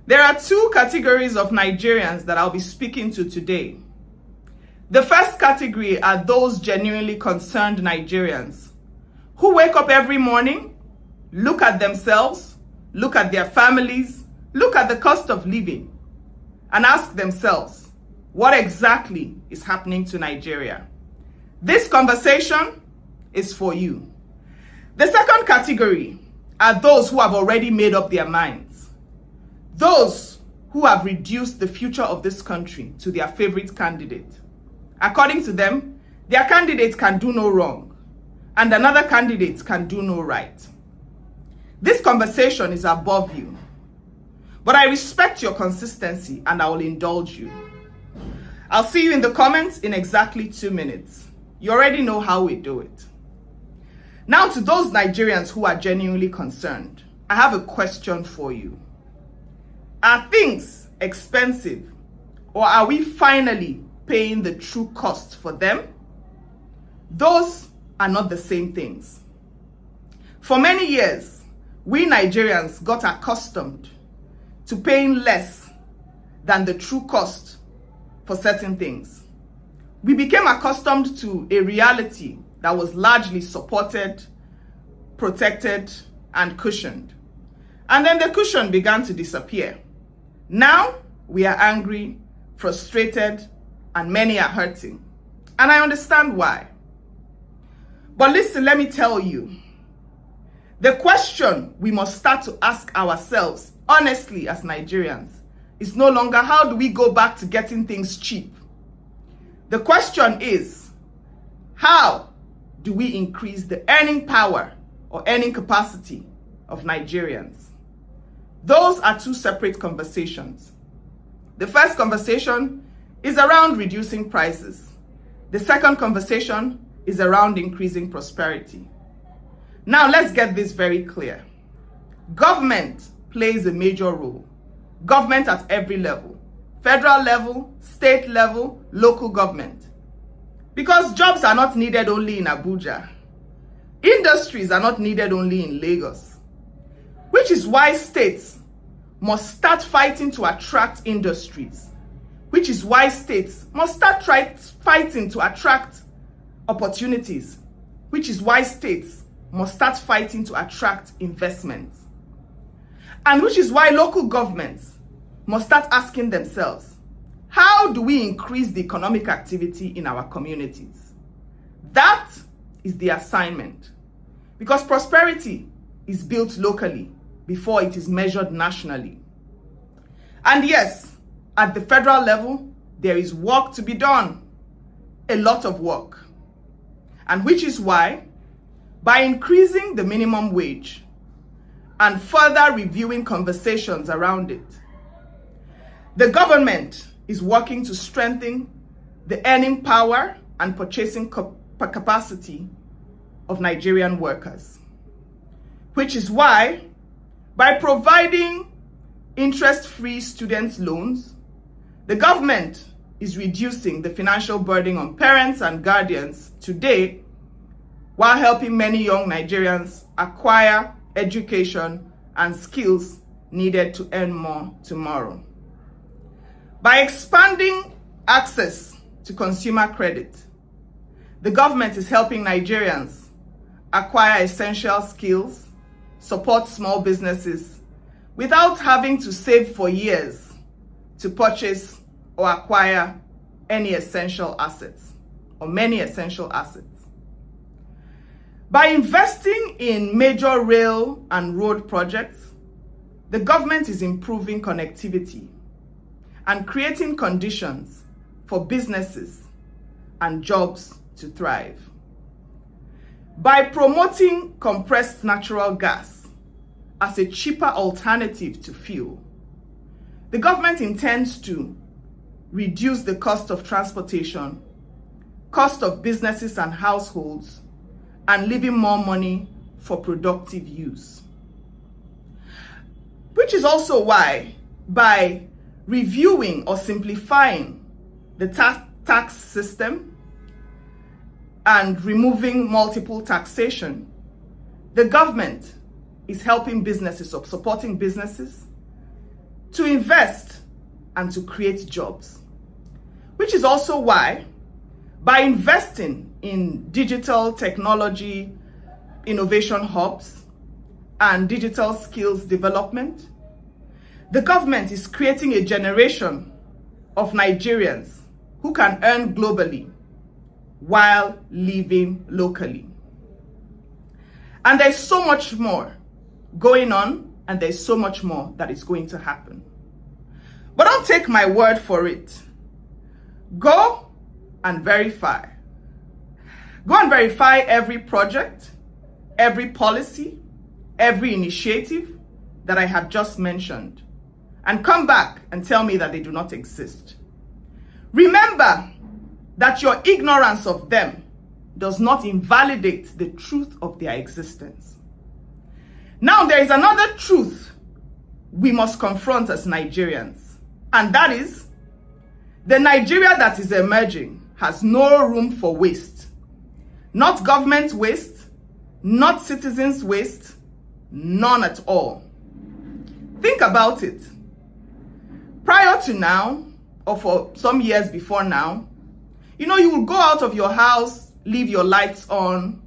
There are two categories of Nigerians that I'll be speaking to today. The first category are those genuinely concerned Nigerians who wake up every morning, look at themselves, look at their families, look at the cost of living, and ask themselves, what exactly is happening to Nigeria? This conversation is for you. The second category are those who have already made up their minds. Those who have reduced the future of this country to their favorite candidate. According to them, their candidate can do no wrong, and another candidate can do no right. This conversation is above you, but I respect your consistency and I will indulge you. I'll see you in the comments in exactly 2 minutes. You already know how we do it. Now, to those Nigerians who are genuinely concerned, I have a question for you. Are things expensive, or are we finally paying the true cost for them? Those are not the same things. For many years, we Nigerians got accustomed to paying less than the true cost for certain things. We became accustomed to a reality that was largely supported, protected, and cushioned. And then the cushion began to disappear. Now we are angry, frustrated, and many are hurting. And I understand why. But listen, let me tell you, the question we must start to ask ourselves, honestly, as Nigerians, is no longer how do we go back to getting things cheap? The question is, how do we increase the earning power or earning capacity of Nigerians? Those are two separate conversations. The first conversation is around reducing prices. The second conversation is around increasing prosperity. Now let's get this very clear. Government plays a major role. Government at every level. Federal level, state level, local government. Because jobs are not needed only in Abuja. Industries are not needed only in Lagos. Which is why states must start fighting to attract industries. Which is why states must start fighting to attract opportunities. Which is why states must start fighting to attract investments. And which is why local governments must start asking themselves, how do we increase the economic activity in our communities? That is the assignment. Because prosperity is built locally before it is measured nationally. And yes, at the federal level, there is work to be done. A lot of work. And which is why, by increasing the minimum wage and further reviewing conversations around it, the government is working to strengthen the earning power and purchasing capacity of Nigerian workers. Which is why, by providing interest-free student loans, the government is reducing the financial burden on parents and guardians today, while helping many young Nigerians acquire education and skills needed to earn more tomorrow. By expanding access to consumer credit, the government is helping Nigerians acquire essential skills, support small businesses, without having to save for years to purchase or acquire any essential assets, or many essential assets. By investing in major rail and road projects, the government is improving connectivity and creating conditions for businesses and jobs to thrive. By promoting compressed natural gas as a cheaper alternative to fuel, the government intends to reduce the cost of transportation, cost of businesses and households, and leaving more money for productive use. Which is also why, by reviewing or simplifying the tax system and removing multiple taxation, the government is helping businesses or supporting businesses to invest, and to create jobs. Which is also why, by investing in digital technology, innovation hubs, and digital skills development, the government is creating a generation of Nigerians who can earn globally while living locally. And there's so much more going on, and there's so much more that is going to happen. But don't take my word for it. Go and verify. Go and verify every project, every policy, every initiative that I have just mentioned, and come back and tell me that they do not exist. Remember that your ignorance of them does not invalidate the truth of their existence. Now, there is another truth we must confront as Nigerians, and that is the Nigeria that is emerging has no room for waste. Not government waste, not citizens waste, none at all. Think about it. Prior to now, or for some years before now, you will go out of your house, leave your lights on,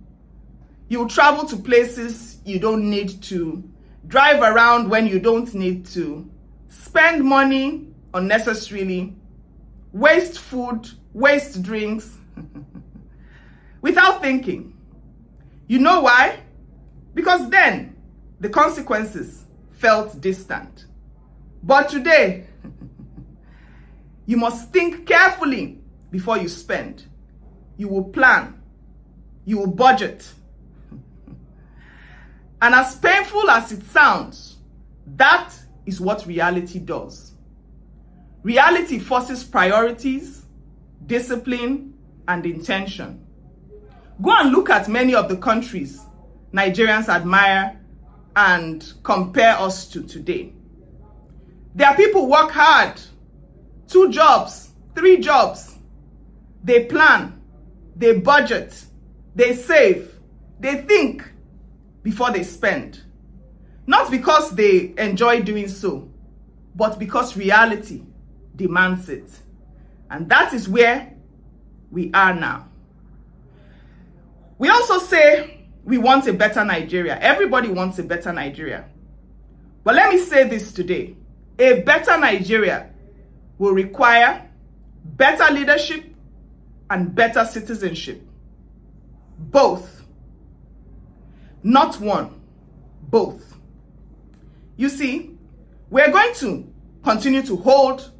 you will travel to places you don't need to, drive around when you don't need to, spend money unnecessarily, waste food, waste drinks, without thinking. You know why? Because then the consequences felt distant. But today, you must think carefully before you spend. You will plan. You will budget. And as painful as it sounds, that is what reality does. Reality forces priorities, discipline, and intention. Go and look at many of the countries Nigerians admire and compare us to today. Their people work hard, 2 jobs, 3 jobs. They plan, they budget, they save, they think before they spend. Not because they enjoy doing so, but because reality demands it. And that is where we are now. We also say we want a better Nigeria. Everybody wants a better Nigeria. But let me say this today. A better Nigeria will require better leadership and better citizenship. Both. Not one, both. You see, we're going to continue to hold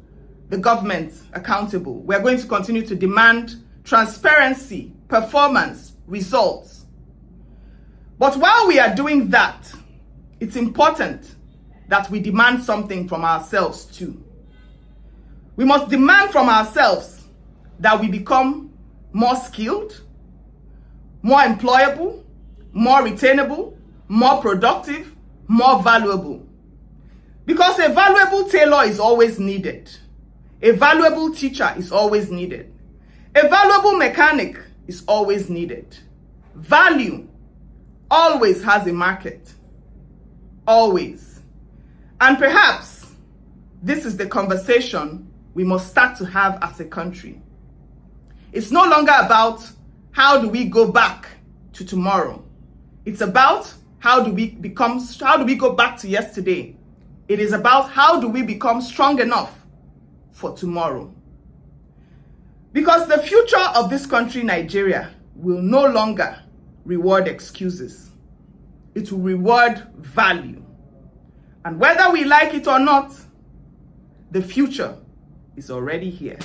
the government accountable. We're going to continue to demand transparency, performance, results. But while we are doing that, it's important that we demand something from ourselves too. We must demand from ourselves that we become more skilled, more employable, more retainable, more productive, more valuable. Because a valuable tailor is always needed. A valuable teacher is always needed. A valuable mechanic is always needed. Value always has a market. Always. And perhaps this is the conversation we must start to have as a country. It's no longer about how do we go back to tomorrow. It's about how do we go back to yesterday. It is about how do we become strong enough for tomorrow. Because the future of this country, Nigeria, will no longer reward excuses. It will reward value. And whether we like it or not, the future is already here.